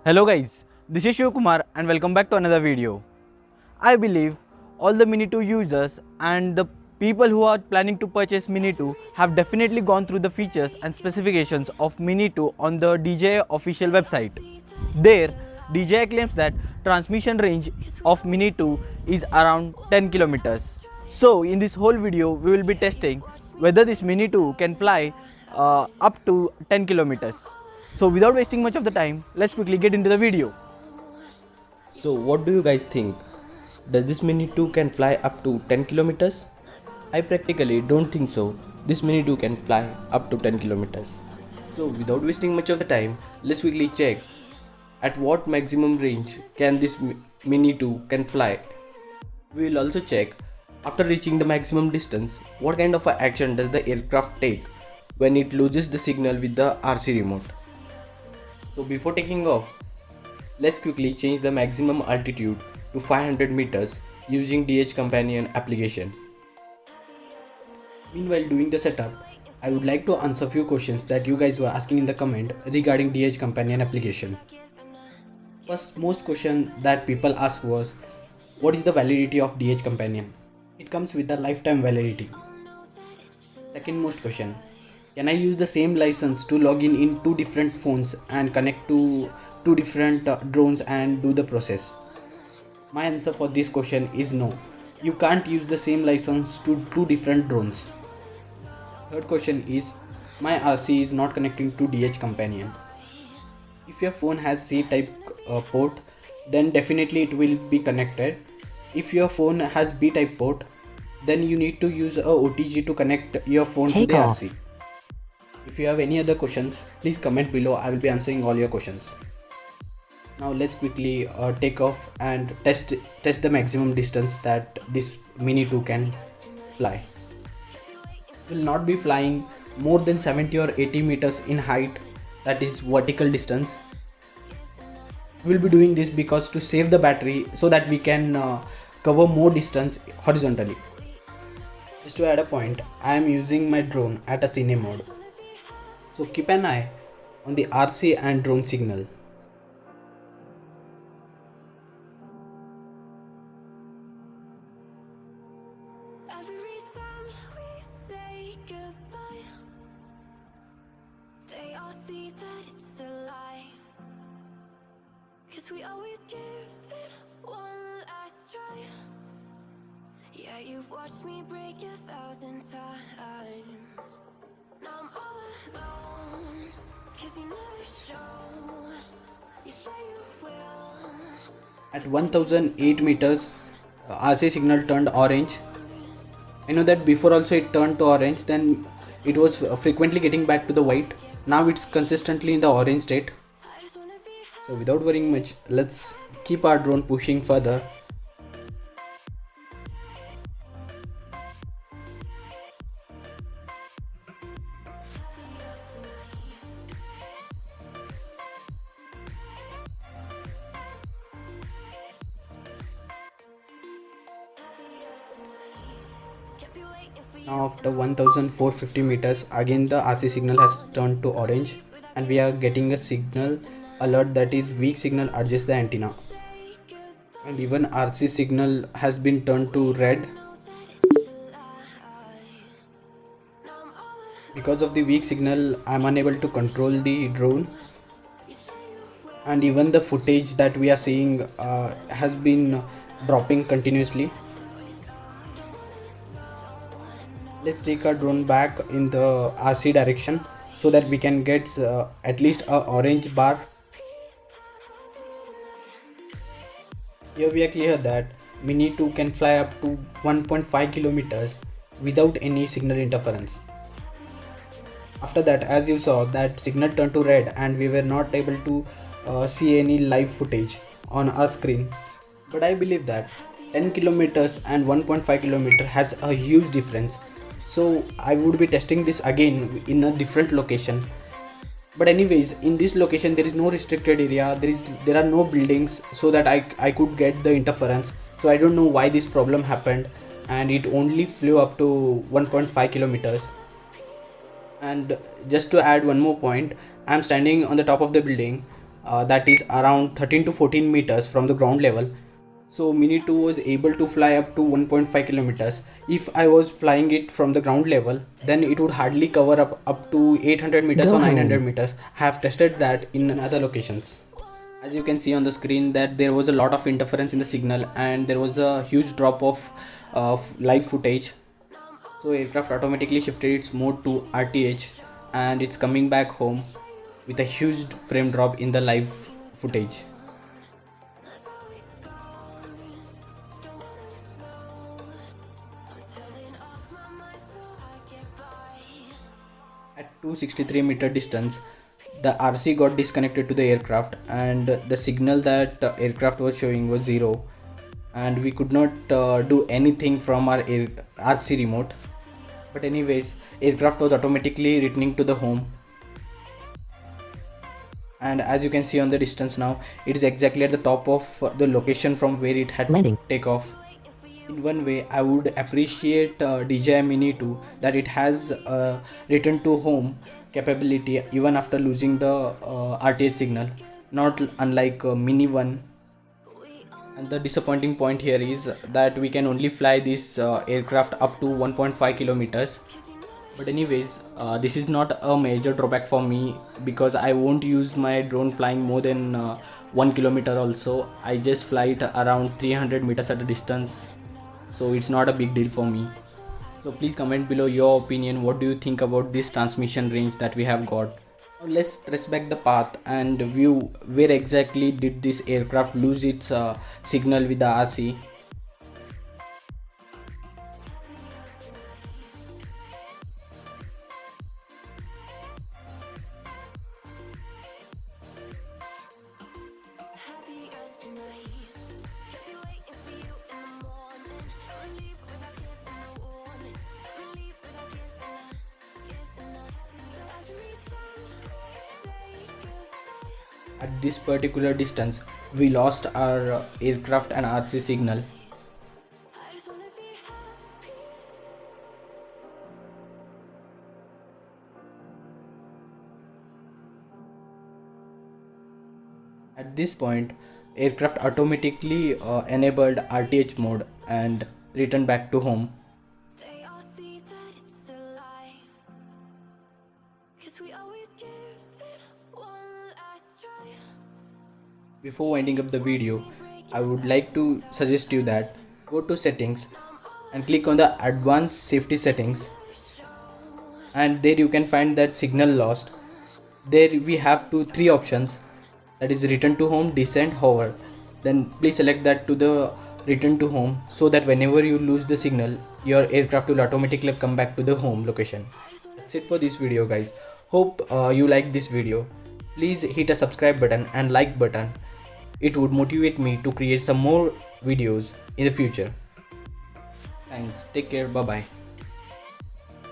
Hello guys, this is Shiv Kumar and welcome back to another video. I believe all the Mini 2 users and the people who are planning to purchase Mini 2 have definitely gone through the features and specifications of Mini 2 on the DJI official website. There, DJI claims that transmission range of Mini 2 is around 10 kilometers. So in this whole video we will be testing whether this Mini 2 can fly up to 10 kilometers. So without wasting much of the time, let's quickly get into the video. So what do you guys think? Does this Mini 2 can fly up to 10 kilometers? I practically don't think so. This Mini 2 can fly up to 10 kilometers. So without wasting much of the time, let's quickly check at what maximum range can this Mini 2 can fly. We will also check after reaching the maximum distance what kind of a action does the aircraft take when it loses the signal with the RC remote. So before taking off, let's quickly change the maximum altitude to 500 meters using DH Companion application. Meanwhile doing the setup, I would like to answer few questions that you guys were asking in the comment regarding DH Companion application. First most question that people asked was, what is the validity of DH Companion? It comes with a lifetime validity. Second most question, can I use the same license to log in two different phones and connect to two different drones and do the process? My answer for this question is no. You can't use the same license to two different drones. Third question is, my RC is not connecting to DH Companion. If your phone has C-type port, then definitely it will be connected. If your phone has B-type port, then you need to use a OTG to connect your phone to the RC. If you have any other questions, please comment below. I will be answering all your questions. Now let's quickly take off and test the maximum distance that this Mini 2 can fly. It will not be flying more than 70 or 80 meters in height, that is vertical distance. We will be doing this because to save the battery so that we can cover more distance horizontally. Just to add a point, I am using my drone at a cine mode. So keep an eye on the RC and drone signal. Every time we say goodbye, they all see that it's a lie. 'Cause we always give it one last try. Yeah, you've watched me break 1,000 times. Now I'm all alone, 'cause you never show. You say you will. At 1008 meters, RC signal turned orange. I know that before also it turned to orange, then it was frequently getting back to the white. Now it's consistently in the orange state. I just wanna be high. So without worrying much, let's keep our drone pushing further. Kept you waiting for you. Now after 1450 meters, again the RC signal has turned to orange and we are getting a signal alert that is weak signal, adjust the antenna. And even RC signal has been turned to red. Because of the weak signal, I am unable to control the drone. And even the footage that we are seeing has been dropping continuously. Let's take our drone back in the RC direction so that we can get at least a orange bar. Here we are clear that Mini 2 can fly up to 1.5 kilometers without any signal interference. After that, as you saw, that signal turned to red and we were not able to see any live footage on our screen. But I believe that 10 kilometers and 1.5 kilometer has a huge difference. So I would be testing this again in a different location. But anyways, in this location there is no restricted area, there are no buildings, so that I could get the interference. So I don't know why this problem happened and it only flew up to 1.5 kilometers. And just to add one more point, I am standing on the top of the building that is around 13 to 14 meters from the ground level. So Mini 2 was able to fly up to 1.5 kilometers. If I was flying it from the ground level, then it would hardly cover up to 800 meters or 900 meters. I have tested that in other locations. As you can see on the screen that there was a lot of interference in the signal and there was a huge drop of live footage. So aircraft automatically shifted its mode to RTH and it's coming back home with a huge frame drop in the live footage. At 263 meter distance, the RC got disconnected to the aircraft and the signal that aircraft was showing was 0, and we could not do anything from our RC remote. But anyways, aircraft was automatically returning to the home. And as you can see on the distance now, it is exactly at the top of the location from where it had landing. take off. In one way, I would appreciate DJI Mini 2 that it has return to home capability even after losing the RTH signal, not unlike Mini 1. And the disappointing point here is that we can only fly this aircraft up to 1.5 kilometers. But anyways, this is not a major drawback for me because I won't use my drone flying more than 1 kilometer also. I just fly it around 300 meters at a distance, so it's not a big deal for me. So please comment below your opinion. What do you think about this transmission range that we have got? Now let's trace back the path and view where exactly did this aircraft lose its signal with the RC. At this particular distance, we lost our aircraft and RC signal. At this point, aircraft automatically enabled RTH mode and returned back to home. They all see that it's a lie, 'cause we always give it one last try. Before winding up the video, I would like to suggest you that go to settings and click on the advanced safety settings, and there you can find that signal lost. There we have three options, that is return to home, descent, hover. Then please select that to the return to home so that whenever you lose the signal, your aircraft will automatically come back to the home location. That's it for this video guys. Hope you like this video. Please hit a subscribe button and like button. It would motivate me to create some more videos in the future. Thanks. Take care. Bye bye.